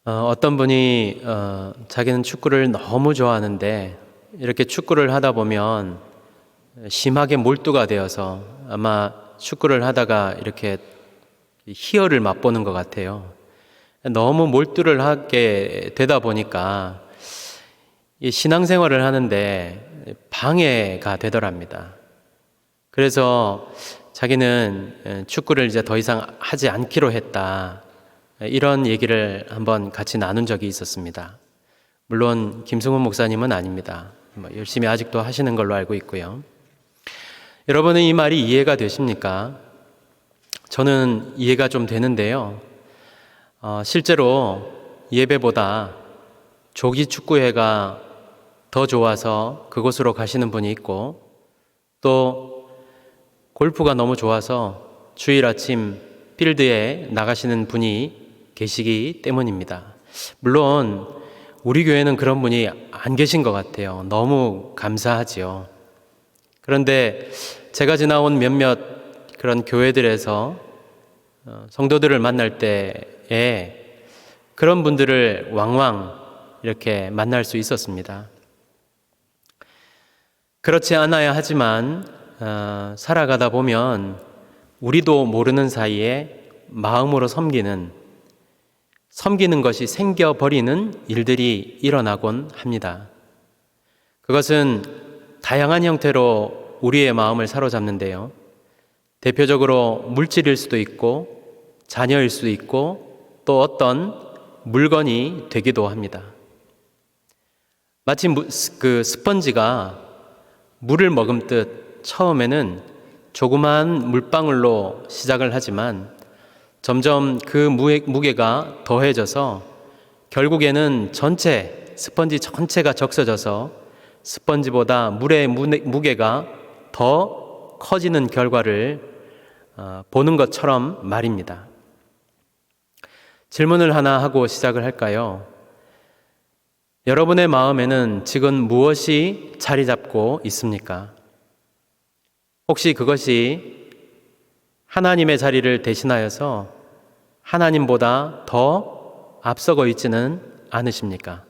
어떤 분이 자기는 축구를 너무 좋아하는데 이렇게 축구를 하다 보면 심하게 몰두가 되어서 아마 축구를 하다가 이렇게 희열을 맛보는 것 같아요. 너무 몰두를 하게 되다 보니까 이 신앙생활을 하는데 방해가 되더랍니다. 그래서 자기는 축구를 이제 더 이상 하지 않기로 했다. 이런 얘기를 한번 같이 나눈 적이 있었습니다. 물론 김승훈 목사님은 아닙니다. 열심히 아직도 하시는 걸로 알고 있고요. 여러분은 이 말이 이해가 되십니까? 저는 이해가 좀 되는데요. 실제로 예배보다 조기 축구회가 더 좋아서 그곳으로 가시는 분이 있고, 또 골프가 너무 좋아서 주일 아침 필드에 나가시는 분이 계시기 때문입니다. 물론 우리 교회는 그런 분이 안 계신 것 같아요. 너무 감사하지요. 그런데 제가 지나온 몇몇 그런 교회들에서 성도들을 만날 때에 그런 분들을 왕왕 이렇게 만날 수 있었습니다. 그렇지 않아야 하지만 살아가다 보면 우리도 모르는 사이에 마음으로 섬기는 것이 생겨버리는 일들이 일어나곤 합니다. 그것은 다양한 형태로 우리의 마음을 사로잡는데요. 대표적으로 물질일 수도 있고 자녀일 수도 있고 또 어떤 물건이 되기도 합니다. 마치 그 스펀지가 물을 머금듯 처음에는 조그마한 물방울로 시작을 하지만 점점 그 무게가 더해져서 결국에는 스펀지 전체가 적셔져서 스펀지보다 물의 무게가 더 커지는 결과를 보는 것처럼 말입니다. 질문을 하나 하고 시작을 할까요? 여러분의 마음에는 지금 무엇이 자리 잡고 있습니까? 혹시 그것이 하나님의 자리를 대신하여서 하나님보다 더 앞서고 있지는 않으십니까?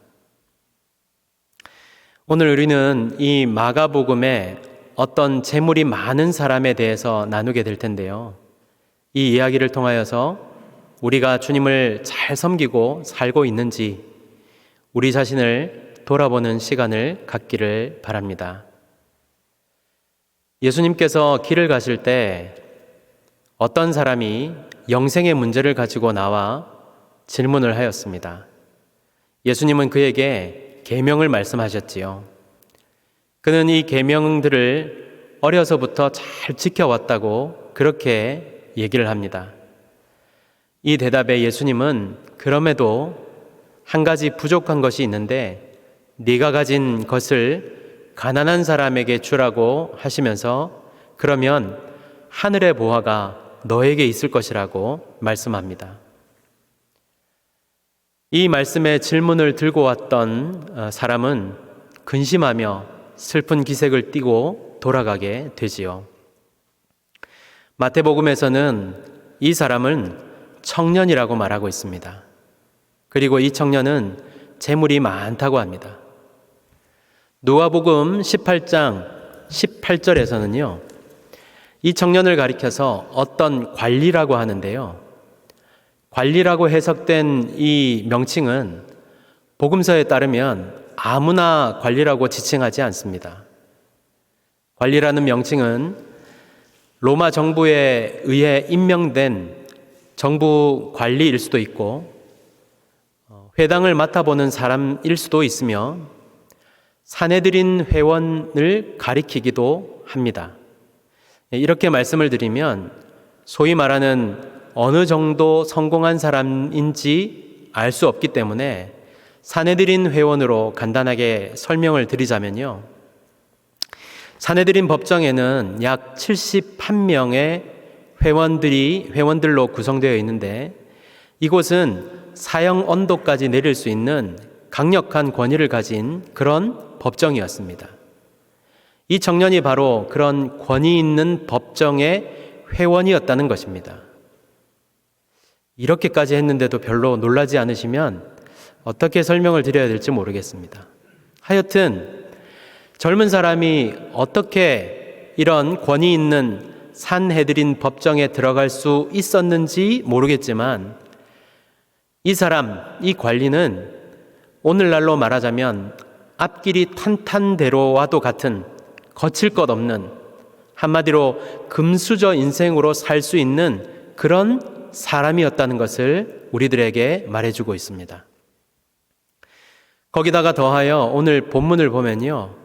오늘 우리는 이 마가복음에 어떤 재물이 많은 사람에 대해서 나누게 될 텐데요. 이 이야기를 통하여서 우리가 주님을 잘 섬기고 살고 있는지 우리 자신을 돌아보는 시간을 갖기를 바랍니다. 예수님께서 길을 가실 때 어떤 사람이 영생의 문제를 가지고 나와 질문을 하였습니다. 예수님은 그에게 계명을 말씀하셨지요. 그는 이 계명들을 어려서부터 잘 지켜왔다고 그렇게 얘기를 합니다. 이 대답에 예수님은 그럼에도 한 가지 부족한 것이 있는데 네가 가진 것을 가난한 사람에게 주라고 하시면서 그러면 하늘의 보화가 너에게 있을 것이라고 말씀합니다. 이 말씀에 질문을 들고 왔던 사람은 근심하며 슬픈 기색을 띠고 돌아가게 되지요. 마태복음에서는 이 사람은 청년이라고 말하고 있습니다. 그리고 이 청년은 재물이 많다고 합니다. 누가복음 18장 18절에서는요. 이 청년을 가리켜서 어떤 관리라고 하는데요. 관리라고 해석된 이 명칭은 복음서에 따르면 아무나 관리라고 지칭하지 않습니다. 관리라는 명칭은 로마 정부에 의해 임명된 정부 관리일 수도 있고 회당을 맡아보는 사람일 수도 있으며 사내들인 회원을 가리키기도 합니다. 이렇게 말씀을 드리면 소위 말하는 어느 정도 성공한 사람인지 알 수 없기 때문에 사내들인 회원으로 간단하게 설명을 드리자면요. 사내들인 법정에는 약 71명의 회원들로 구성되어 있는데 이곳은 사형 언도까지 내릴 수 있는 강력한 권위를 가진 그런 법정이었습니다. 이 청년이 바로 그런 권위 있는 법정의 회원이었다는 것입니다. 이렇게까지 했는데도 별로 놀라지 않으시면 어떻게 설명을 드려야 될지 모르겠습니다. 하여튼 젊은 사람이 어떻게 이런 권위 있는 산헤드린 법정에 들어갈 수 있었는지 모르겠지만 이 사람, 이 관리는 오늘날로 말하자면 앞길이 탄탄대로와도 같은 거칠 것 없는, 한마디로 금수저 인생으로 살 수 있는 그런 사람이었다는 것을 우리들에게 말해주고 있습니다. 거기다가 더하여 오늘 본문을 보면요,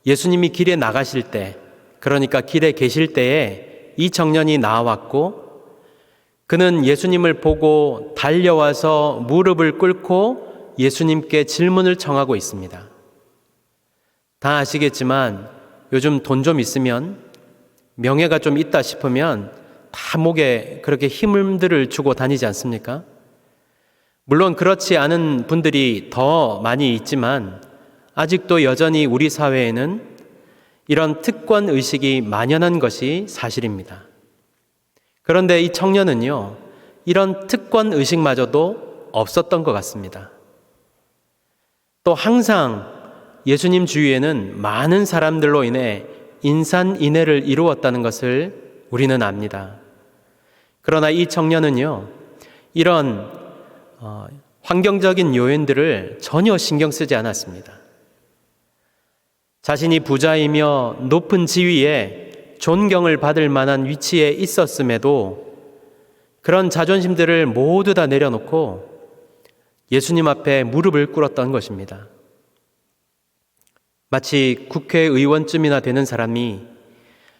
예수님이 길에 나가실 때, 그러니까 길에 계실 때에 이 청년이 나왔고 그는 예수님을 보고 달려와서 무릎을 꿇고 예수님께 질문을 청하고 있습니다. 다 아시겠지만 요즘 돈 좀 있으면, 명예가 좀 있다 싶으면 다 목에 그렇게 힘들을 주고 다니지 않습니까? 물론 그렇지 않은 분들이 더 많이 있지만 아직도 여전히 우리 사회에는 이런 특권 의식이 만연한 것이 사실입니다. 그런데 이 청년은요, 이런 특권 의식마저도 없었던 것 같습니다. 또 항상 예수님 주위에는 많은 사람들로 인해 인산인해를 이루었다는 것을 우리는 압니다. 그러나 이 청년은요, 이런 환경적인 요인들을 전혀 신경 쓰지 않았습니다. 자신이 부자이며 높은 지위에 존경을 받을 만한 위치에 있었음에도 그런 자존심들을 모두 다 내려놓고 예수님 앞에 무릎을 꿇었던 것입니다. 마치 국회의원쯤이나 되는 사람이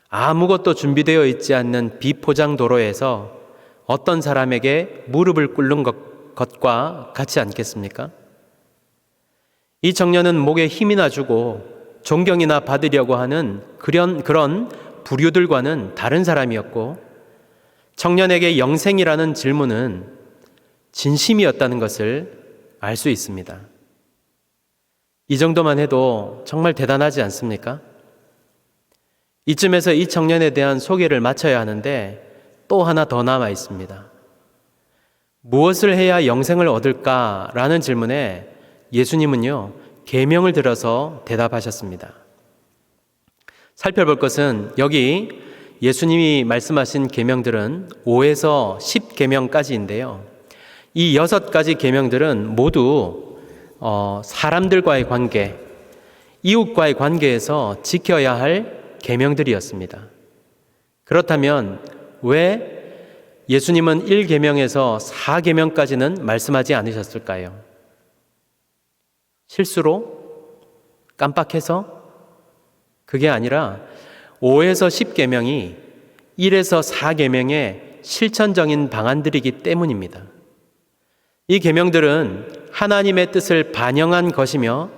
아무것도 준비되어 있지 않는 비포장 도로에서 어떤 사람에게 무릎을 꿇는 것과 같지 않겠습니까? 이 청년은 목에 힘이나 주고 존경이나 받으려고 하는 그런 부류들과는 다른 사람이었고, 청년에게 영생이라는 질문은 진심이었다는 것을 알 수 있습니다. 이 정도만 해도 정말 대단하지 않습니까? 이쯤에서 이 청년에 대한 소개를 마쳐야 하는데 또 하나 더 남아 있습니다. 무엇을 해야 영생을 얻을까라는 질문에 예수님은요, 계명을 들어서 대답하셨습니다. 살펴볼 것은 여기 예수님이 말씀하신 계명들은 5에서 10계명까지인데요. 이 6가지 계명들은 모두 사람들과의 관계, 이웃과의 관계에서 지켜야 할 계명들이었습니다. 그렇다면 왜 예수님은 1계명에서 4계명까지는 말씀하지 않으셨을까요? 실수로? 깜빡해서? 그게 아니라 5에서 10계명이 1에서 4계명의 실천적인 방안들이기 때문입니다. 이 계명들은 하나님의 뜻을 반영한 것이며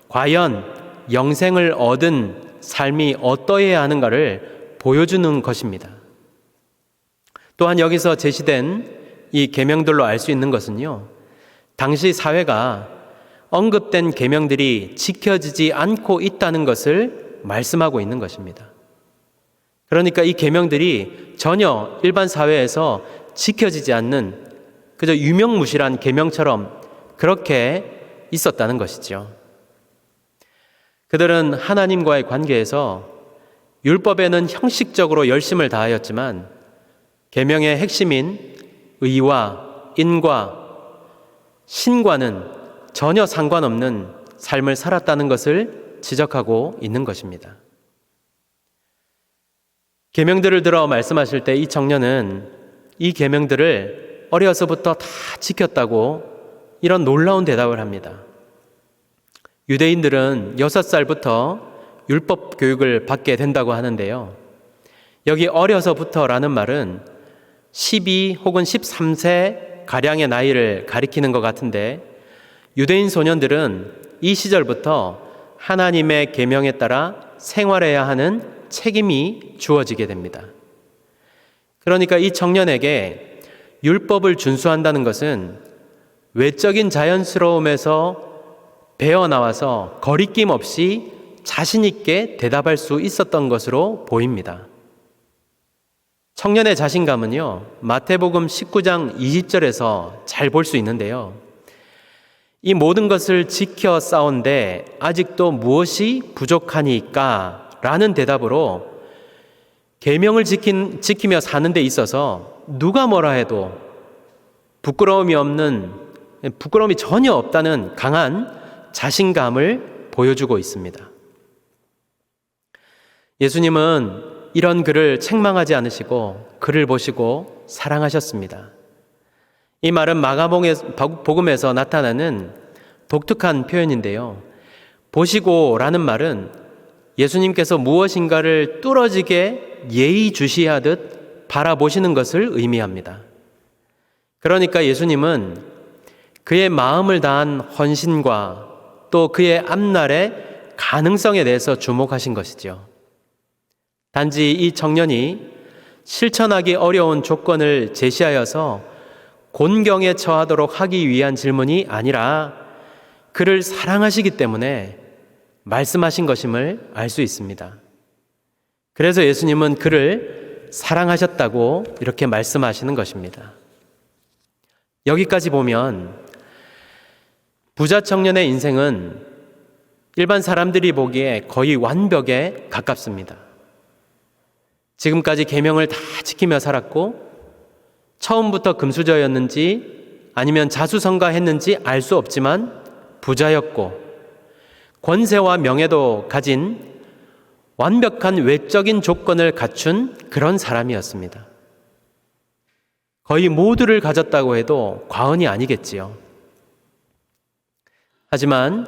과연 영생을 얻은 삶이 어떠해야 하는가를 보여주는 것입니다. 또한 여기서 제시된 이 계명들로 알 수 있는 것은요, 당시 사회가 언급된 계명들이 지켜지지 않고 있다는 것을 말씀하고 있는 것입니다. 그러니까 이 계명들이 전혀 일반 사회에서 지켜지지 않는 그저 유명무실한 계명처럼 그렇게 있었다는 것이죠. 그들은 하나님과의 관계에서 율법에는 형식적으로 열심을 다하였지만 계명의 핵심인 의와 인과 신과는 전혀 상관없는 삶을 살았다는 것을 지적하고 있는 것입니다. 계명들을 들어 말씀하실 때 이 청년은 이 계명들을 어려서부터 다 지켰다고 이런 놀라운 대답을 합니다. 유대인들은 6살부터 율법 교육을 받게 된다고 하는데요. 여기 어려서부터라는 말은 12 혹은 13세 가량의 나이를 가리키는 것 같은데, 유대인 소년들은 이 시절부터 하나님의 계명에 따라 생활해야 하는 책임이 주어지게 됩니다. 그러니까 이 청년에게 율법을 준수한다는 것은 외적인 자연스러움에서 배어나와서 거리낌 없이 자신 있게 대답할 수 있었던 것으로 보입니다. 청년의 자신감은요, 마태복음 19장 20절에서 잘 볼 수 있는데요. 이 모든 것을 지켜 싸운데 아직도 무엇이 부족하니까? 라는 대답으로 계명을 지키며 사는 데 있어서 누가 뭐라 해도 부끄러움이 전혀 없다는 강한 자신감을 보여주고 있습니다. 예수님은 이런 그를 책망하지 않으시고 그를 보시고 사랑하셨습니다. 이 말은 마가복음에서 나타나는 독특한 표현인데요. 보시고라는 말은 예수님께서 무엇인가를 뚫어지게 예의주시하듯 바라보시는 것을 의미합니다. 그러니까 예수님은 그의 마음을 다한 헌신과 또 그의 앞날의 가능성에 대해서 주목하신 것이죠. 단지 이 청년이 실천하기 어려운 조건을 제시하여서 곤경에 처하도록 하기 위한 질문이 아니라 그를 사랑하시기 때문에 말씀하신 것임을 알 수 있습니다. 그래서 예수님은 그를 사랑하셨다고 이렇게 말씀하시는 것입니다. 여기까지 보면 부자 청년의 인생은 일반 사람들이 보기에 거의 완벽에 가깝습니다. 지금까지 계명을 다 지키며 살았고 처음부터 금수저였는지 아니면 자수성가했는지 알 수 없지만 부자였고 권세와 명예도 가진 완벽한 외적인 조건을 갖춘 그런 사람이었습니다. 거의 모두를 가졌다고 해도 과언이 아니겠지요. 하지만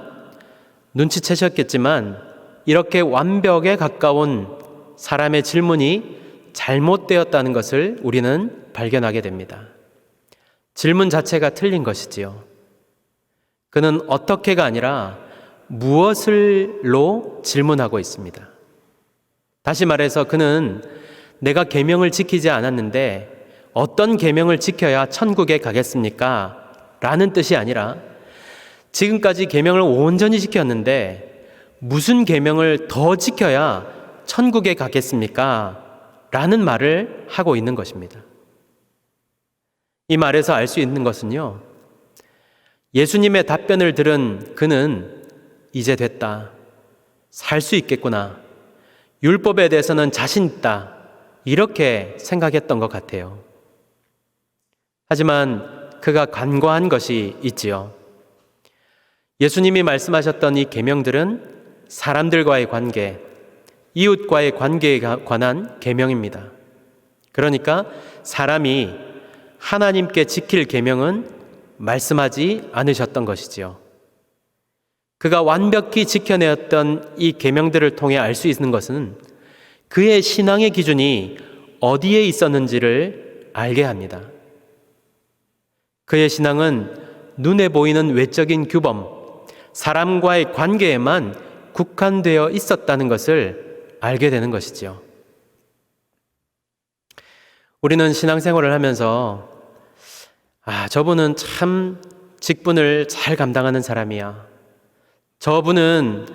눈치채셨겠지만 이렇게 완벽에 가까운 사람의 질문이 잘못되었다는 것을 우리는 발견하게 됩니다. 질문 자체가 틀린 것이지요. 그는 어떻게가 아니라 무엇을로 질문하고 있습니다. 다시 말해서 그는 내가 계명을 지키지 않았는데 어떤 계명을 지켜야 천국에 가겠습니까? 라는 뜻이 아니라 지금까지 계명을 온전히 지켰는데 무슨 계명을 더 지켜야 천국에 가겠습니까? 라는 말을 하고 있는 것입니다. 이 말에서 알 수 있는 것은요, 예수님의 답변을 들은 그는 이제 됐다. 살 수 있겠구나. 율법에 대해서는 자신 있다. 이렇게 생각했던 것 같아요. 하지만 그가 간과한 것이 있지요. 예수님이 말씀하셨던 이 계명들은 사람들과의 관계, 이웃과의 관계에 관한 계명입니다. 그러니까 사람이 하나님께 지킬 계명은 말씀하지 않으셨던 것이지요. 그가 완벽히 지켜내었던 이 계명들을 통해 알 수 있는 것은 그의 신앙의 기준이 어디에 있었는지를 알게 합니다. 그의 신앙은 눈에 보이는 외적인 규범, 사람과의 관계에만 국한되어 있었다는 것을 알게 되는 것이지요. 우리는 신앙생활을 하면서 저분은 참 직분을 잘 감당하는 사람이야. 저분은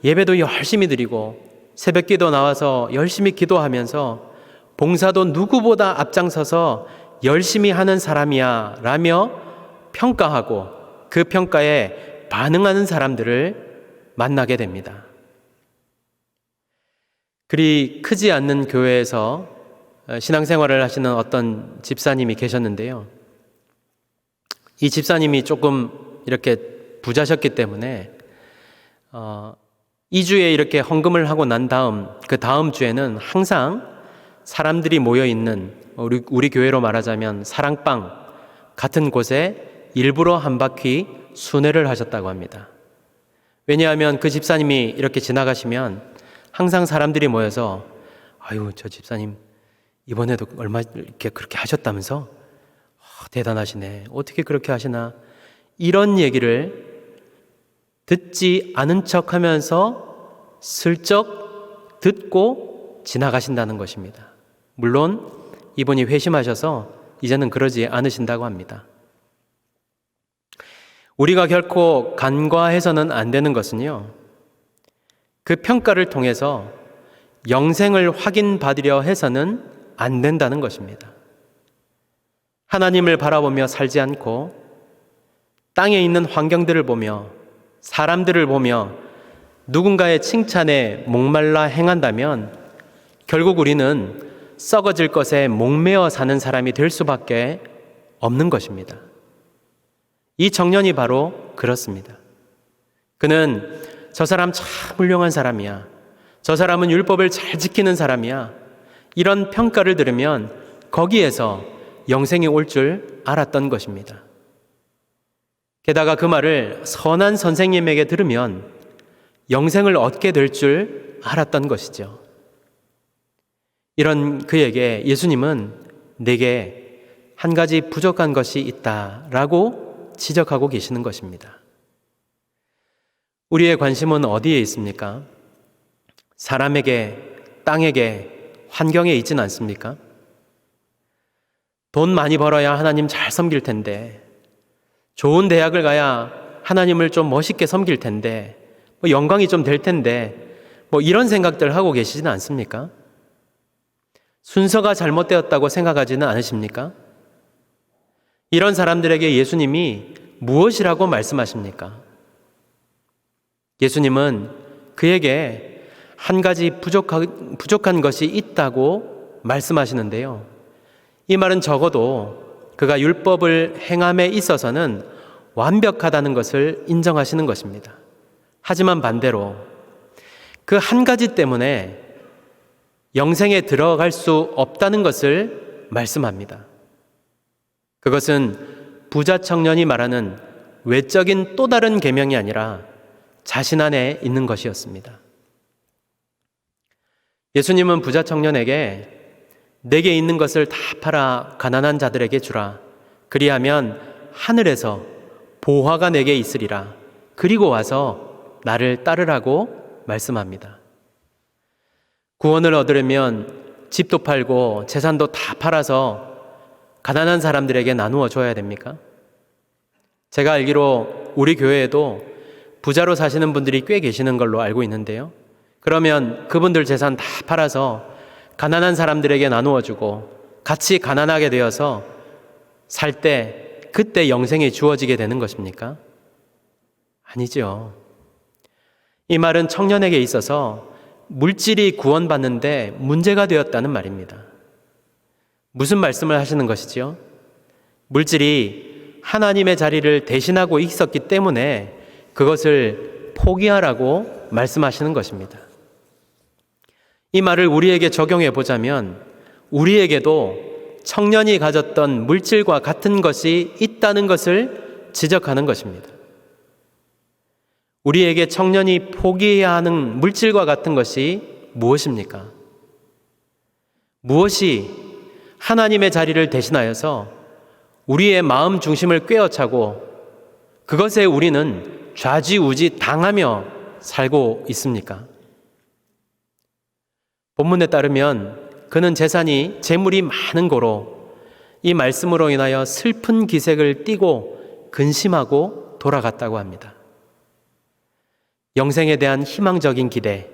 예배도 열심히 드리고 새벽기도 나와서 열심히 기도하면서 봉사도 누구보다 앞장서서 열심히 하는 사람이야 라며 평가하고 그 평가에 반응하는 사람들을 만나게 됩니다. 그리 크지 않는 교회에서 신앙생활을 하시는 어떤 집사님이 계셨는데요. 이 집사님이 조금 이렇게 부자셨기 때문에 2주에 이렇게 헌금을 하고 난 다음 그 다음 주에는 항상 사람들이 모여 있는 우리 교회로 말하자면 사랑방 같은 곳에 일부러 한 바퀴 순회를 하셨다고 합니다. 왜냐하면 그 집사님이 이렇게 지나가시면 항상 사람들이 모여서 아유 저 집사님 이번에도 얼마 이렇게 그렇게 하셨다면서 대단하시네. 어떻게 그렇게 하시나? 이런 얘기를 듣지 않은 척하면서 슬쩍 듣고 지나가신다는 것입니다. 물론 이분이 회심하셔서 이제는 그러지 않으신다고 합니다. 우리가 결코 간과해서는 안 되는 것은요, 그 평가를 통해서 영생을 확인받으려 해서는 안 된다는 것입니다. 하나님을 바라보며 살지 않고 땅에 있는 환경들을 보며 사람들을 보며 누군가의 칭찬에 목말라 행한다면 결국 우리는 썩어질 것에 목매어 사는 사람이 될 수밖에 없는 것입니다. 이 청년이 바로 그렇습니다. 그는 저 사람 참 훌륭한 사람이야. 저 사람은 율법을 잘 지키는 사람이야. 이런 평가를 들으면 거기에서 영생이 올 줄 알았던 것입니다. 게다가 그 말을 선한 선생님에게 들으면 영생을 얻게 될 줄 알았던 것이죠. 이런 그에게 예수님은 내게 한 가지 부족한 것이 있다라고 지적하고 계시는 것입니다. 우리의 관심은 어디에 있습니까? 사람에게, 땅에게, 환경에 있지는 않습니까? 돈 많이 벌어야 하나님 잘 섬길 텐데, 좋은 대학을 가야 하나님을 좀 멋있게 섬길 텐데, 영광이 좀 될 텐데, 이런 생각들 하고 계시지는 않습니까? 순서가 잘못되었다고 생각하지는 않으십니까? 이런 사람들에게 예수님이 무엇이라고 말씀하십니까? 예수님은 그에게 한 가지 부족한 것이 있다고 말씀하시는데요. 이 말은 적어도 그가 율법을 행함에 있어서는 완벽하다는 것을 인정하시는 것입니다. 하지만 반대로 그 한 가지 때문에 영생에 들어갈 수 없다는 것을 말씀합니다. 그것은 부자 청년이 말하는 외적인 또 다른 계명이 아니라 자신 안에 있는 것이었습니다. 예수님은 부자 청년에게 내게 있는 것을 다 팔아 가난한 자들에게 주라. 그리하면 하늘에서 보화가 내게 있으리라. 그리고 와서 나를 따르라고 말씀합니다. 구원을 얻으려면 집도 팔고 재산도 다 팔아서 가난한 사람들에게 나누어 줘야 됩니까? 제가 알기로 우리 교회에도 부자로 사시는 분들이 꽤 계시는 걸로 알고 있는데요. 그러면 그분들 재산 다 팔아서 가난한 사람들에게 나누어 주고 같이 가난하게 되어서 살 때 그때 영생이 주어지게 되는 것입니까? 아니죠. 이 말은 청년에게 있어서 물질이 구원받는데 문제가 되었다는 말입니다. 무슨 말씀을 하시는 것이지요? 물질이 하나님의 자리를 대신하고 있었기 때문에 그것을 포기하라고 말씀하시는 것입니다. 이 말을 우리에게 적용해 보자면 우리에게도 청년이 가졌던 물질과 같은 것이 있다는 것을 지적하는 것입니다. 우리에게 청년이 포기해야 하는 물질과 같은 것이 무엇입니까? 무엇이 하나님의 자리를 대신하여서 우리의 마음 중심을 꿰어차고 그것에 우리는 좌지우지 당하며 살고 있습니까? 본문에 따르면 그는 재물이 많은 고로 이 말씀으로 인하여 슬픈 기색을 띠고 근심하고 돌아갔다고 합니다. 영생에 대한 희망적인 기대,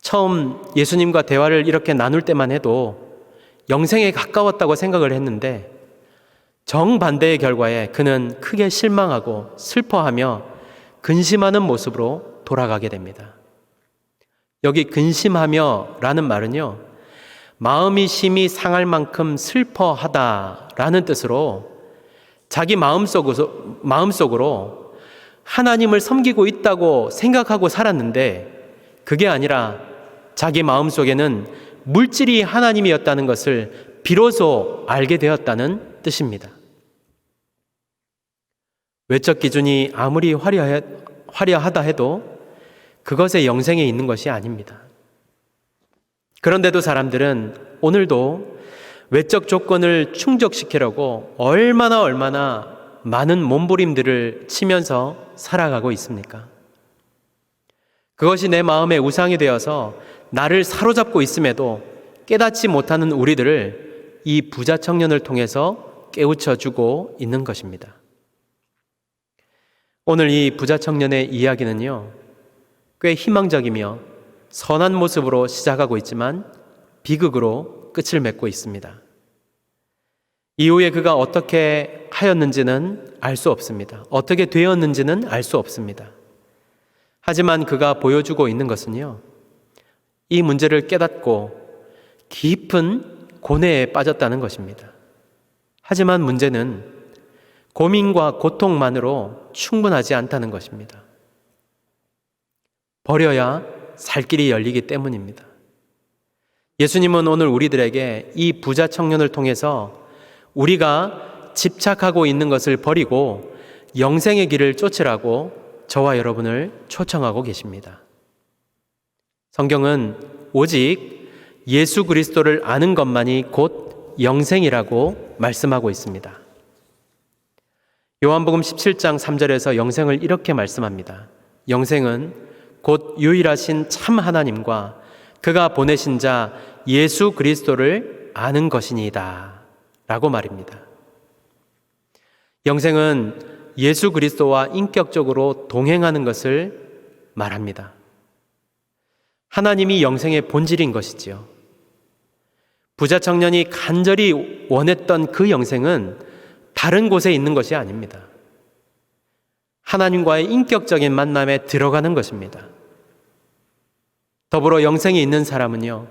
처음 예수님과 대화를 이렇게 나눌 때만 해도 영생에 가까웠다고 생각을 했는데 정반대의 결과에 그는 크게 실망하고 슬퍼하며 근심하는 모습으로 돌아가게 됩니다. 여기 근심하며 라는 말은요, 마음이 심히 상할 만큼 슬퍼하다라는 뜻으로 자기 마음속으로 하나님을 섬기고 있다고 생각하고 살았는데 그게 아니라 자기 마음속에는 물질이 하나님이었다는 것을 비로소 알게 되었다는 뜻입니다. 외적 기준이 아무리 화려하다 해도 그것의 영생에 있는 것이 아닙니다. 그런데도 사람들은 오늘도 외적 조건을 충족시키려고 얼마나 많은 몸부림들을 치면서 살아가고 있습니까? 그것이 내 마음의 우상이 되어서 나를 사로잡고 있음에도 깨닫지 못하는 우리들을 이 부자 청년을 통해서 깨우쳐주고 있는 것입니다. 오늘 이 부자 청년의 이야기는요, 꽤 희망적이며 선한 모습으로 시작하고 있지만 비극으로 끝을 맺고 있습니다. 이후에 그가 어떻게 하였는지는 알 수 없습니다. 어떻게 되었는지는 알 수 없습니다. 하지만 그가 보여주고 있는 것은요, 이 문제를 깨닫고 깊은 고뇌에 빠졌다는 것입니다. 하지만 문제는 고민과 고통만으로 충분하지 않다는 것입니다. 버려야 살 길이 열리기 때문입니다. 예수님은 오늘 우리들에게 이 부자 청년을 통해서 우리가 집착하고 있는 것을 버리고 영생의 길을 쫓으라고 저와 여러분을 초청하고 계십니다. 성경은 오직 예수 그리스도를 아는 것만이 곧 영생이라고 말씀하고 있습니다. 요한복음 17장 3절에서 영생을 이렇게 말씀합니다. 영생은 곧 유일하신 참 하나님과 그가 보내신 자 예수 그리스도를 아는 것이니이다 라고 말입니다. 영생은 예수 그리스도와 인격적으로 동행하는 것을 말합니다. 하나님이 영생의 본질인 것이지요. 부자 청년이 간절히 원했던 그 영생은 다른 곳에 있는 것이 아닙니다. 하나님과의 인격적인 만남에 들어가는 것입니다. 더불어 영생이 있는 사람은요,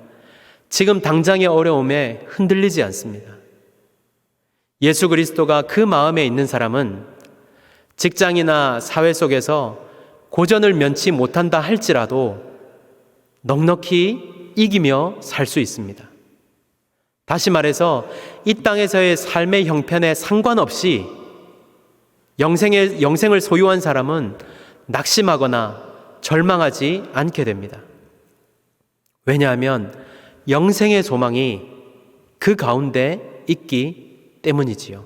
지금 당장의 어려움에 흔들리지 않습니다. 예수 그리스도가 그 마음에 있는 사람은 직장이나 사회 속에서 고전을 면치 못한다 할지라도 넉넉히 이기며 살 수 있습니다. 다시 말해서 이 땅에서의 삶의 형편에 상관없이 영생을 소유한 사람은 낙심하거나 절망하지 않게 됩니다. 왜냐하면 영생의 소망이 그 가운데 있기 때문이지요.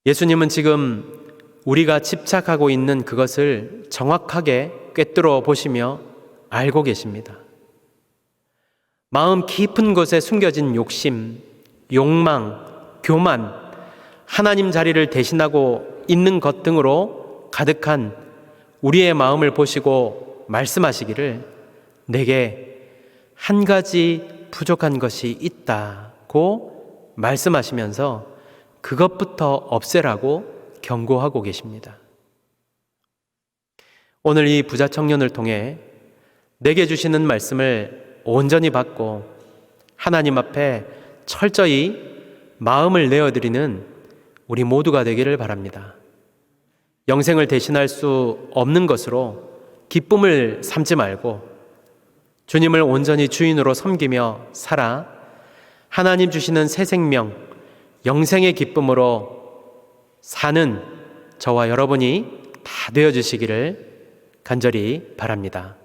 예수님은 지금 우리가 집착하고 있는 그것을 정확하게 꿰뚫어 보시며 알고 계십니다. 마음 깊은 곳에 숨겨진 욕심, 욕망, 교만, 하나님 자리를 대신하고 있는 것 등으로 가득한 우리의 마음을 보시고 말씀하시기를 내게 한 가지 부족한 것이 있다고 말씀하시면서 그것부터 없애라고 경고하고 계십니다. 오늘 이 부자 청년을 통해 내게 주시는 말씀을 온전히 받고 하나님 앞에 철저히 마음을 내어드리는 우리 모두가 되기를 바랍니다. 영생을 대신할 수 없는 것으로 기쁨을 삼지 말고 주님을 온전히 주인으로 섬기며 살아 하나님 주시는 새 생명, 영생의 기쁨으로 사는 저와 여러분이 다 되어주시기를 간절히 바랍니다.